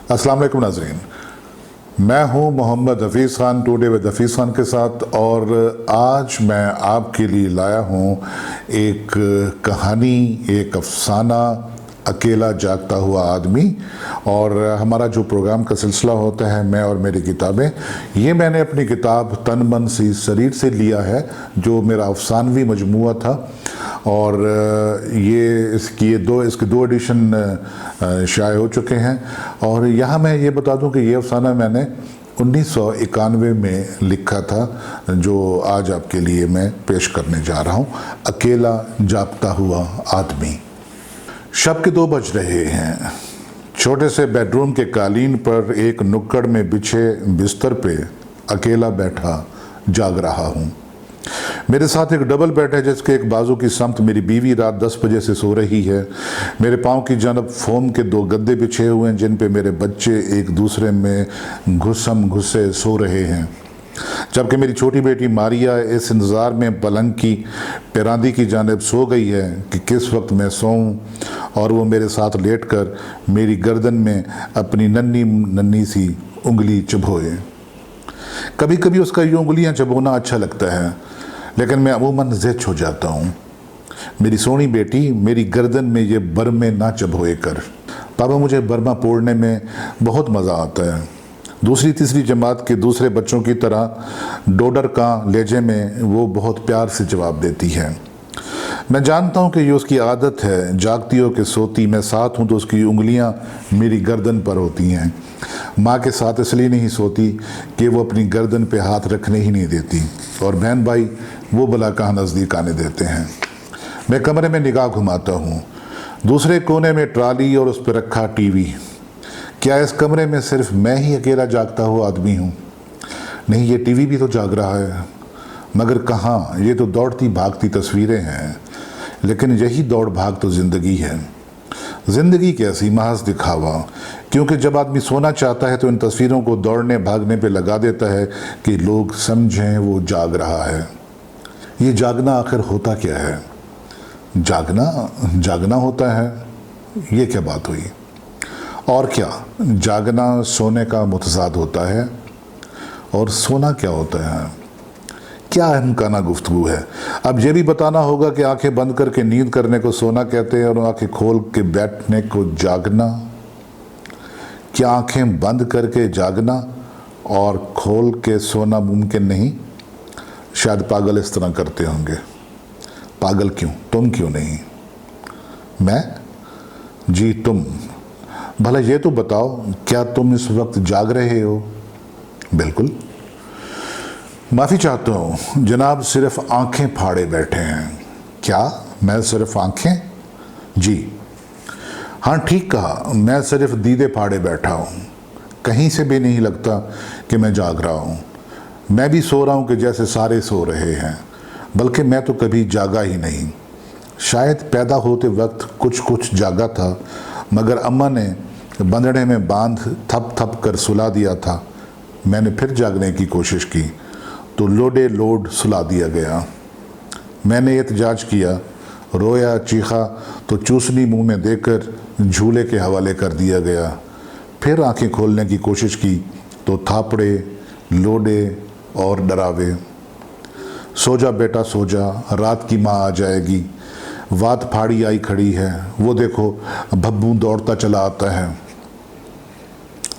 अस्सलाम वालेकुम नाज़रीन, मैं हूं मोहम्मद हफीज़ ख़ान टुडे विद हफीज़ ख़ान के साथ। और आज मैं आपके लिए लाया हूं एक कहानी, एक अफसाना, अकेला जागता हुआ आदमी। और हमारा जो प्रोग्राम का सिलसिला होता है मैं और मेरी किताबें, ये मैंने अपनी किताब तन मन सी शरीर से लिया है, जो मेरा अफसानवी मजमूआ था। और इसके दो एडिशन शाये हो चुके हैं। और यहाँ मैं ये बता दूं कि ये अफसाना मैंने 1991 में लिखा था, जो आज आपके लिए मैं पेश करने जा रहा हूँ। अकेला जागता हुआ आदमी। शब के 2 बज रहे हैं। छोटे से बेडरूम के कालीन पर एक नुक्कड़ में बिछे बिस्तर पे अकेला बैठा जाग रहा हूँ। मेरे साथ एक डबल बेड है जिसके एक बाजू की समत मेरी बीवी रात 10 बजे से सो रही है। मेरे पाँव की जानब फोम के 2 गद्दे बिछे हुए हैं जिन पे मेरे बच्चे एक दूसरे में घुसे सो रहे हैं। जबकि मेरी छोटी बेटी मारिया इस इंतज़ार में पलंग की पेरांदी की जानब सो गई है कि किस वक्त मैं सोऊं और वो मेरे साथ लेटकर मेरी गर्दन में अपनी नन्ही नन्ही सी उंगली चबोए। कभी कभी उसका यूँ उंगलियाँ चबोना अच्छा लगता है, लेकिन मैं अमूमन ज़िद हो जाता हूँ। मेरी सोनी बेटी मेरी गर्दन में ये बरमे ना चबोए कर। पापा, मुझे बरमा पोड़ने में बहुत मज़ा आता है। दूसरी तीसरी जमात के दूसरे बच्चों की तरह डोडर का लहजे में वो बहुत प्यार से जवाब देती है। मैं जानता हूँ कि ये उसकी आदत है, जागती हो के सोती। मैं साथ हूँ तो उसकी उंगलियाँ मेरी गर्दन पर होती हैं। माँ के साथ इसलिए नहीं सोती कि वो अपनी गर्दन पे हाथ रखने ही नहीं देती, और बहन भाई वो भला कहाँ नज़दीक आने देते हैं। मैं कमरे में निगाह घुमाता हूँ। दूसरे कोने में ट्राली और उस पर रखा टीवी। क्या इस कमरे में सिर्फ मैं ही अकेला जागता हुआ आदमी हूँ? नहीं, ये टीवी भी तो जाग रहा है। मगर कहाँ, ये तो दौड़ती भागती तस्वीरें हैं। लेकिन यही दौड़ भाग तो ज़िंदगी है। ज़िंदगी कैसी महज दिखावा, क्योंकि जब आदमी सोना चाहता है तो इन तस्वीरों को दौड़ने भागने पे लगा देता है कि लोग समझें वो जाग रहा है। ये जागना आखिर होता क्या है? जागना होता है, ये क्या बात हुई? और क्या, जागना सोने का मुतज़ाद होता है? और सोना क्या होता है? क्या अहमकाना गुफ्तगू है। अब ये भी बताना होगा कि आंखें बंद करके नींद करने को सोना कहते हैं और आंखें खोल के बैठने को जागना। क्या आंखें बंद करके जागना और खोल के सोना मुमकिन नहीं? शायद पागल इस तरह करते होंगे। पागल क्यों? तुम क्यों नहीं? मैं? जी तुम। भला ये तो बताओ, क्या तुम इस वक्त जाग रहे हो? बिल्कुल। माफ़ी चाहता हूँ जनाब, सिर्फ आंखें फाड़े बैठे हैं। क्या मैं सिर्फ आंखें? जी हाँ, ठीक कहा, मैं सिर्फ दीदे फाड़े बैठा हूँ। कहीं से भी नहीं लगता कि मैं जाग रहा हूँ। मैं भी सो रहा हूँ कि जैसे सारे सो रहे हैं, बल्कि मैं तो कभी जागा ही नहीं। शायद पैदा होते वक्त कुछ जागा था, मगर अम्मा ने बंदड़े में बांध थप थप कर सुला दिया था। मैंने फिर जागने की कोशिश की तो लोडे लोड सुला दिया गया। मैंने एहतजाज किया, रोया, चीखा तो चूसनी मुंह में देकर झूले के हवाले कर दिया गया। फिर आंखें खोलने की कोशिश की तो थापड़े, लोडे और डरावे। सो जा बेटा सो जा, रात की माँ आ जाएगी। वात फाड़ी आई खड़ी है, वो देखो भब्बू दौड़ता चला आता है।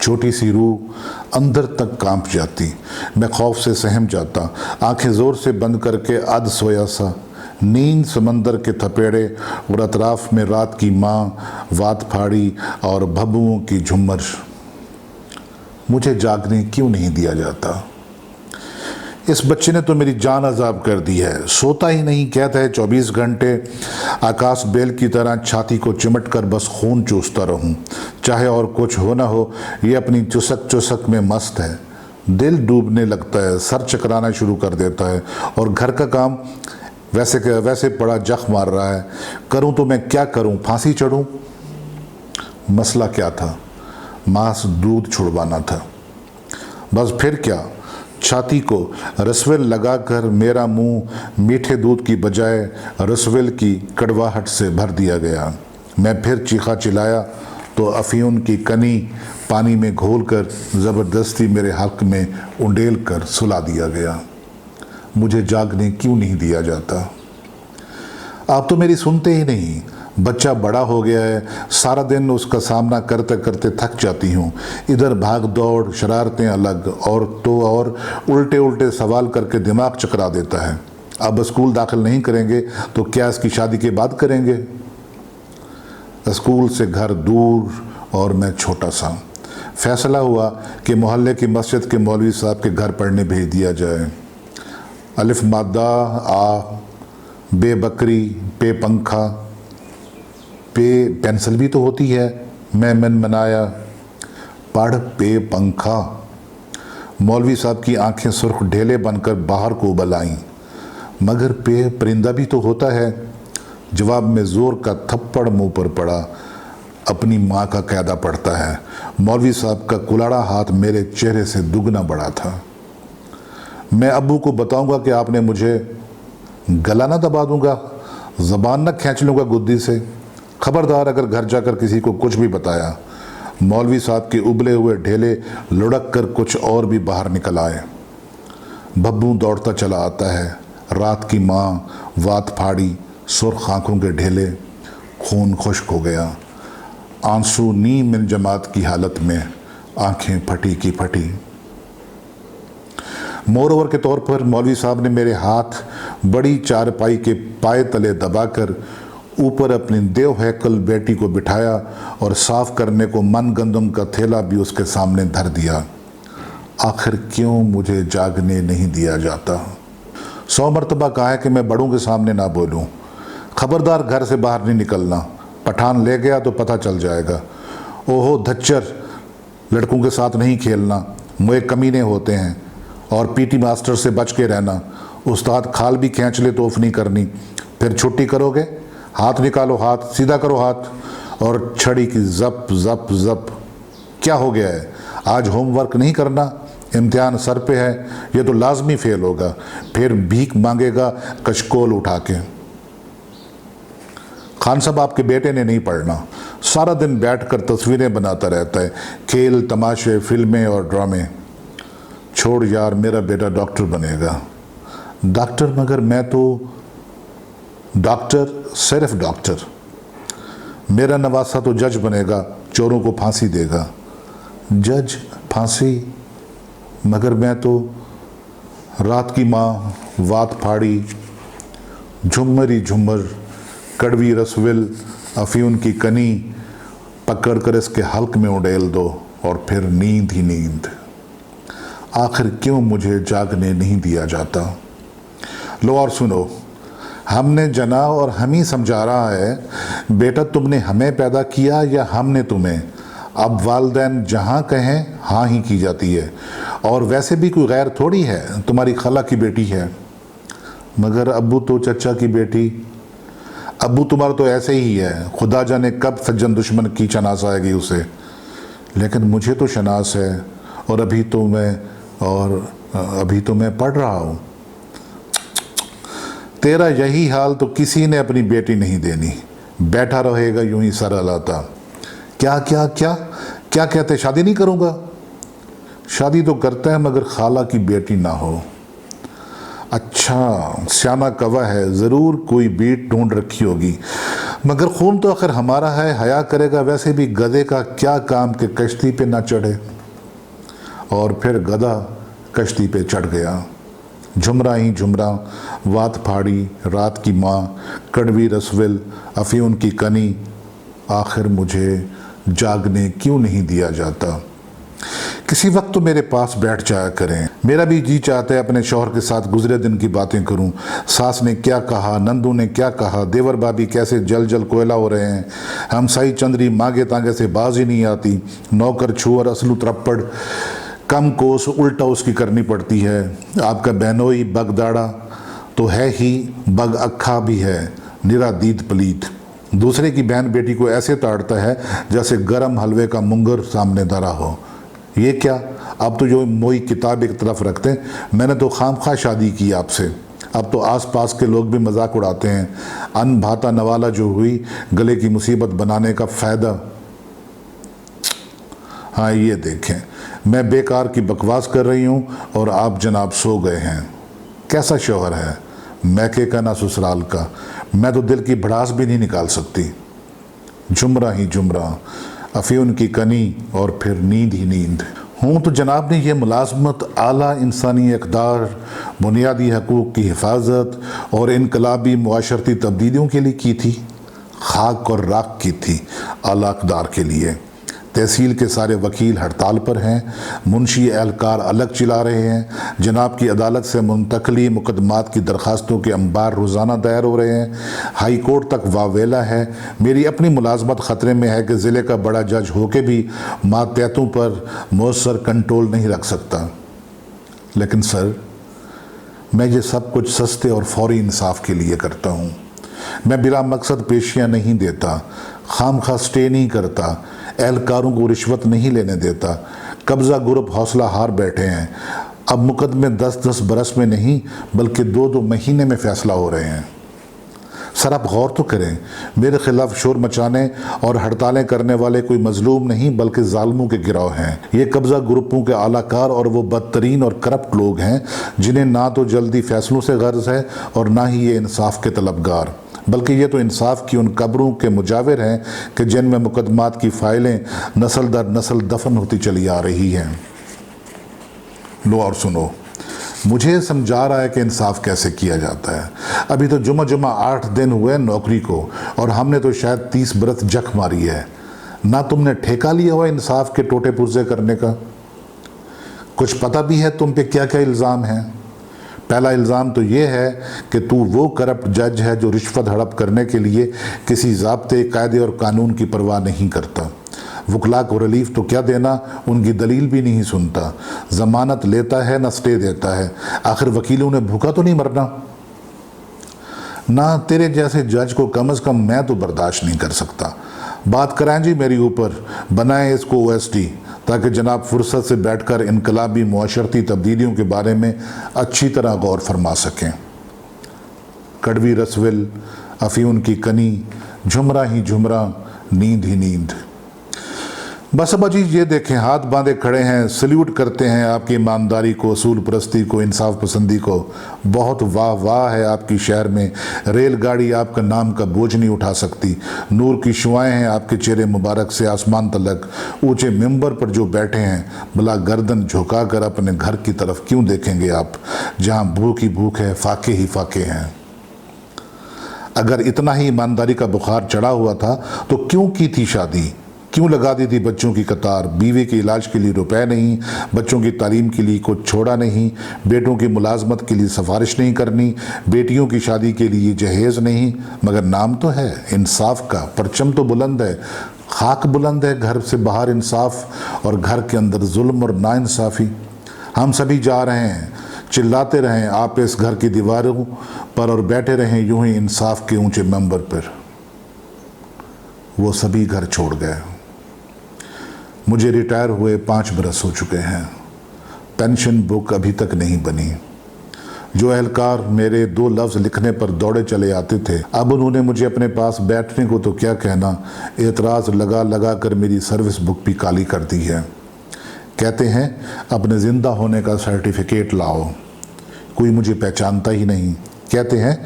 छोटी सी रूह अंदर तक कांप जाती। मैं खौफ से सहम जाता, आंखें ज़ोर से बंद करके अध सोया सा। नींद समंदर के थपेड़े और अतराफ में रात की माँ, वात फाड़ी और भब्बुओं की झुम्मर। मुझे जागने क्यों नहीं दिया जाता? इस बच्चे ने तो मेरी जान अजाब कर दी है। सोता ही नहीं, कहता है 24 घंटे आकाश बेल की तरह छाती को चिमट कर बस खून चूसता रहूं। चाहे और कुछ हो ना हो, ये अपनी चुसक में मस्त है। दिल डूबने लगता है, सर चकराना शुरू कर देता है, और घर का काम वैसे बड़ा जख मार रहा है। करूं तो मैं क्या करूं? फांसी चढ़ूं? मसला क्या था? मांस दूध छुड़वाना था। बस फिर क्या, छाती को रसवेल लगाकर मेरा मुंह मीठे दूध की बजाय रसवेल की कड़वाहट से भर दिया गया। मैं फिर चीखा चिल्लाया तो अफीम की कनी पानी में घोलकर ज़बरदस्ती मेरे हक में उंडेल कर सुला दिया गया। मुझे जागने क्यों नहीं दिया जाता? आप तो मेरी सुनते ही नहीं। बच्चा बड़ा हो गया है, सारा दिन उसका सामना करते करते थक जाती हूँ। इधर भाग दौड़, शरारतें अलग, और तो और उल्टे उल्टे सवाल करके दिमाग चकरा देता है। अब स्कूल दाखिल नहीं करेंगे तो क्या इसकी शादी के बाद करेंगे? स्कूल से घर दूर और मैं छोटा सा। फैसला हुआ कि मोहल्ले की मस्जिद के मौलवी साहब के घर पढ़ने भेज दिया जाए। अलिफ मादा आ, बे बकरी, पे पंखा, पे पेंसिल भी तो होती है, मैं मन मनाया, पढ़ पे पंखा। मौलवी साहब की आंखें सुर्ख ढेले बनकर बाहर को उबल आईं। मगर पे परिंदा भी तो होता है। जवाब में ज़ोर का थप्पड़ मुंह पर पड़ा। अपनी माँ का कायदा पड़ता है। मौलवी साहब का कुलाड़ा हाथ मेरे चेहरे से दुगना बड़ा था। मैं अब्बू को बताऊंगा कि आपने मुझे, गला ना दबा दूंगा, ज़बान ना खींच लूँगा गुद्दी से। खबरदार अगर घर जाकर किसी को कुछ भी बताया। मौलवी साहब के उबले हुए ढेले लुढ़क कर कुछ और भी बाहर निकल आए। बब्बू दौड़ता चला आता है। रात की माँ, वात फाड़ी, सुर्ख आँखों के ढेले, खून खुश्क हो गया। आंसू नीम मिन जमात की हालत में, आंखें फटी की फटी। मोरओवर के तौर पर मौलवी साहब ने मेरे हाथ बड़ी चारपाई के पाए तले दबाकर ऊपर अपनी देव हैकल बेटी को बिठाया और साफ करने को मन गंदम का थैला भी उसके सामने धर दिया। आखिर क्यों मुझे जागने नहीं दिया जाता? 100 मरतबा कहा है कि मैं बड़ों के सामने ना बोलूं। खबरदार घर से बाहर नहीं निकलना, पठान ले गया तो पता चल जाएगा। ओहो धच्चर, लड़कों के साथ नहीं खेलना, मुझे कमीने होते हैं। और पीटी मास्टर से बच के रहना। उस्ताद खाल भी खींच ले तो ऑफ नहीं करनी। फिर छुट्टी करोगे, हाथ निकालो, हाथ सीधा करो हाथ। और छड़ी की जप जप जप। क्या हो गया है? आज होमवर्क नहीं करना, इम्तिहान सर पे है, ये तो लाजमी फेल होगा। फिर भीख मांगेगा कशकोल उठा के। खान साहब आपके बेटे ने नहीं पढ़ना, सारा दिन बैठकर तस्वीरें बनाता रहता है, खेल तमाशे, फिल्में और ड्रामे। छोड़ यार, मेरा बेटा डॉक्टर बनेगा। डॉक्टर? मगर मैं तो डॉक्टर, सिर्फ डॉक्टर। मेरा नवासा तो जज बनेगा, चोरों को फांसी देगा। जज, फांसी? मगर मैं तो रात की माँ, वात फाड़ी, झुमरी झुमर, कड़वी रसविल, अफीम की कनी पकड़ कर इसके हल्क में उड़ेल दो और फिर नींद ही नींद। आखिर क्यों मुझे जागने नहीं दिया जाता? लो और सुनो, हमने जना और हम ही समझा रहा है, बेटा तुमने हमें पैदा किया या हमने तुम्हें? अब वालिदैन जहाँ कहें हाँ ही की जाती है। और वैसे भी कोई गैर थोड़ी है, तुम्हारी खाला की बेटी है। मगर अब्बू तो चचा की बेटी। अब्बू तुम्हारा तो ऐसे ही है, खुदा जाने कब सज्जन दुश्मन की शनास आएगी उसे। लेकिन मुझे तो शनास है, और अभी तो मैं पढ़ रहा हूँ। तेरा यही हाल तो किसी ने अपनी बेटी नहीं देनी। बैठा रहेगा यूं ही सर हिलाता। क्या क्या क्या क्या कहते? शादी नहीं करूँगा? शादी तो करता है, मगर खाला की बेटी ना हो। अच्छा, श्यामा कवा है, ज़रूर कोई बीट ढूंढ रखी होगी। मगर खून तो आखिर हमारा है, हया करेगा। वैसे भी गधे का क्या काम कि कश्ती पे ना चढ़े। और फिर गधा कश्ती पे चढ़ गया। झुमरा ही झुमरा, वात फाड़ी, रात की माँ, कड़वी रसविल, अफीम की कनी। आखिर मुझे जागने क्यों नहीं दिया जाता? किसी वक्त तो मेरे पास बैठ जाया करें। मेरा भी जी चाहता है अपने शौहर के साथ गुजरे दिन की बातें करूं। सास ने क्या कहा, नंदू ने क्या कहा, देवर भाभी कैसे जल जल कोयला हो रहे हैं। हम साई चंद्री मांगे तांगे से बाज ही नहीं आती। नौकर छुअर असलू त्रप्पड़, कम कोस उल्टा उसकी करनी पड़ती है। आपका बहनोई बगदाड़ा तो है ही, बग अक्खा भी है, निरा दीद पलीत। दूसरे की बहन बेटी को ऐसे ताड़ता है जैसे गरम हलवे का मुंगर सामने धरा हो। ये क्या? अब तो जो मोई किताब एक तरफ रखते हैं, मैंने तो खामखा शादी की आपसे। अब तो आसपास के लोग भी मजाक उड़ाते हैं। अन भाता नवाला जो हुई, गले की मुसीबत बनाने का फ़ायदा। हाँ ये देखें, मैं बेकार की बकवास कर रही हूँ और आप जनाब सो गए हैं। कैसा शौहर है, मैके का ना ससुराल का, मैं तो दिल की भड़ास भी नहीं निकाल सकती। जुमरा ही जुमरा, अफीम की कनी और फिर नींद ही नींद। हूँ तो जनाब ने यह मुलाजमत आला इंसानी इक़दार, बुनियादी हकूक़ की हिफाजत और इनकलाबी मुआशरती तब्दीलियों के लिए की थी, खाक और राख की थी आला इक़दार के लिए। तहसील के सारे वकील हड़ताल पर हैं, मुंशी एहलकार अलग चिल्ला रहे हैं, जनाब की अदालत से मुंतकली मुकदमात की दरखास्तों के अंबार रोज़ाना दायर हो रहे हैं, हाई कोर्ट तक वावेला है। मेरी अपनी मुलाजमत ख़तरे में है कि ज़िले का बड़ा जज होके भी मातहतों पर मौसर कंट्रोल नहीं रख सकता। लेकिन सर, मैं ये सब कुछ सस्ते और फौरी इंसाफ के लिए करता हूँ। मैं बिला मकसद पेशियाँ नहीं देता, खामखा स्टे नहीं करता, एहलकारों को रिश्वत नहीं लेने देता। कब्ज़ा ग्रुप हौसला हार बैठे हैं। अब मुकदमे 10-10 बरस में नहीं बल्कि 2-2 महीने में फ़ैसला हो रहे हैं। सर आप गौर तो करें, मेरे ख़िलाफ़ शोर मचाने और हड़तालें करने वाले कोई मजलूम नहीं बल्कि जालिमों के गिरोह हैं। ये कब्ज़ा ग्रुपों के आलाकार और वो बदतरीन और करप्ट लोग हैं जिन्हें ना तो जल्दी फ़ैसलों से गर्ज है और ना ही ये इंसाफ के तलबगार, बल्कि ये तो इंसाफ की उन कब्रों के मुजाविर हैं कि जिनमें मुकदमात की फ़ाइलें नस्ल दर नस्ल दफन होती चली आ रही हैं। लो और सुनो, मुझे समझा रहा है कि इंसाफ कैसे किया जाता है। अभी तो जुमा 8 दिन हुए नौकरी को और हमने तो शायद 30 बरस जख मारी है। ना तुमने ठेका लिया हुआ इंसाफ के टोटे पुर्जे करने का? कुछ पता भी है तुम पे क्या क्या इल्ज़ाम हैं? पहला इल्ज़ाम तो ये है कि तू वो करप्ट जज है जो रिश्वत हड़प करने के लिए किसी ज़ाब्ते, कायदे और कानून की परवाह नहीं करता। वकला को रिलीफ तो क्या देना, उनकी दलील भी नहीं सुनता। ज़मानत लेता है न स्टे देता है। आखिर वकीलों ने भूखा तो नहीं मरना। ना तेरे जैसे जज को कम से कम मैं तो बर्दाश्त नहीं कर सकता। बात कराएं जी मेरी ऊपर, बनाएं इसको OST ताकि जनाब फुर्सत से बैठकर इनकलाबी मुआशरती तब्दीलियों के बारे में अच्छी तरह गौर फरमा सकें। कड़वी रसविल, अफीम की कनी, झुमरा ही झुमरा, नींद ही नींद। बस अब अजीज ये देखें, हाथ बांधे खड़े हैं, सल्यूट करते हैं आपकी ईमानदारी को, असूल परस्ती को, इंसाफ पसंदी को। बहुत वाह वाह है आपकी शहर में। रेलगाड़ी आपका नाम का बोझ नहीं उठा सकती। नूर की शुआएं हैं आपके चेहरे मुबारक से आसमान तलक। ऊंचे मिंबर पर जो बैठे हैं, भला गर्दन झुका कर अपने घर की तरफ क्यों देखेंगे आप, जहाँ भूख ही भूख है, फाके ही फाके हैं। अगर इतना ही ईमानदारी का बुखार चढ़ा हुआ था तो क्यों की थी शादी? क्यों लगा दी थी बच्चों की कतार? बीवी के इलाज के लिए रुपए नहीं, बच्चों की तालीम के लिए कुछ छोड़ा नहीं, बेटों की मुलाजमत के लिए सिफारिश नहीं करनी, बेटियों की शादी के लिए जहेज़ नहीं। मगर नाम तो है इंसाफ का, परचम तो बुलंद है, खाक बुलंद है। घर से बाहर इंसाफ और घर के अंदर जुल्म और नाइंसाफ़ी। हम सभी जा रहे हैं, चिल्लाते रहें आप इस घर की दीवारों पर और बैठे रहें यूं ही इंसाफ के ऊंचे मंबर पर। वो सभी घर छोड़ गए। मुझे रिटायर हुए 5 बरस हो चुके हैं। पेंशन बुक अभी तक नहीं बनी। जो एहलकार मेरे 2 लफ्ज़ लिखने पर दौड़े चले आते थे, अब उन्होंने मुझे अपने पास बैठने को तो क्या कहना, एतराज़ लगा लगा कर मेरी सर्विस बुक भी काली कर दी है। कहते हैं अपने ज़िंदा होने का सर्टिफिकेट लाओ। कोई मुझे पहचानता ही नहीं। कहते हैं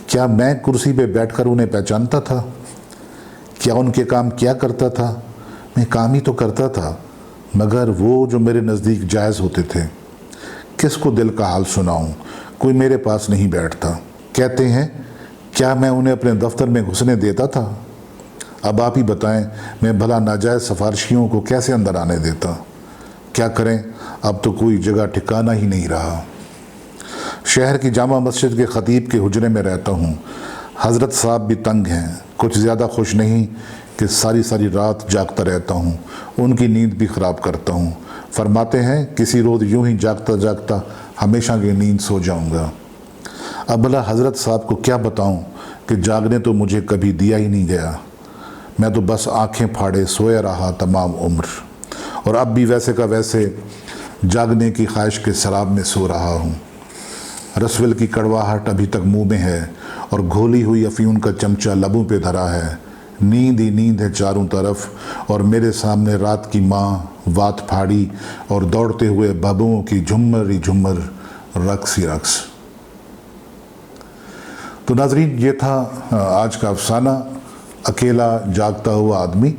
क्या मैं कुर्सी पे बैठकर उन्हें पहचानता था? क्या उनके काम क्या करता था? मैं काम ही तो करता था, मगर वो जो मेरे नज़दीक जायज़ होते थे, किसको दिल का हाल सुनाऊं? कोई मेरे पास नहीं बैठता। कहते हैं क्या मैं उन्हें अपने दफ्तर में घुसने देता था? अब आप ही बताएं, मैं भला नाजायज़ सिफारिशियों को कैसे अंदर आने देता? क्या करें, अब तो कोई जगह ठिकाना ही नहीं रहा। शहर की जामा मस्जिद के ख़तीब के हुजरे में रहता हूँ। हज़रत साहब भी तंग हैं, कुछ ज़्यादा खुश नहीं कि सारी सारी रात जागता रहता हूँ, उनकी नींद भी ख़राब करता हूँ। फरमाते हैं किसी रोज़ यूं ही जागता जागता हमेशा की नींद सो जाऊँगा। अब भला हज़रत साहब को क्या बताऊँ कि जागने तो मुझे कभी दिया ही नहीं गया। मैं तो बस आँखें फाड़े सोया रहा तमाम उम्र, और अब भी वैसे का वैसे जागने की ख्वाहिश के शराब में सो रहा हूँ। रसविल की कड़वाहट अभी तक मुंह में है और घोली हुई अफीम का चमचा लबों पे धरा है। नींद ही नींद है चारों तरफ, और मेरे सामने रात की माँ वात फाड़ी, और दौड़ते हुए बाबुओं की झुम्मर ही झुम्मर, रक्स ही रक्स। तो नाजरीन, ये था आज का अफसाना अकेला जागता हुआ आदमी,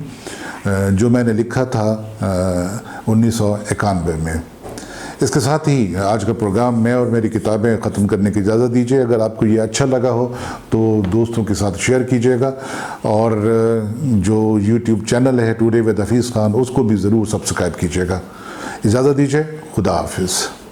जो मैंने लिखा था 1991 में। इसके साथ ही आज का प्रोग्राम मैं और मेरी किताबें ख़त्म करने की इजाज़त दीजिए। अगर आपको ये अच्छा लगा हो तो दोस्तों के साथ शेयर कीजिएगा, और जो YouTube चैनल है टुडे विद हफीज़ खान, उसको भी ज़रूर सब्सक्राइब कीजिएगा। इजाज़त दीजिए, खुदा हाफिज़।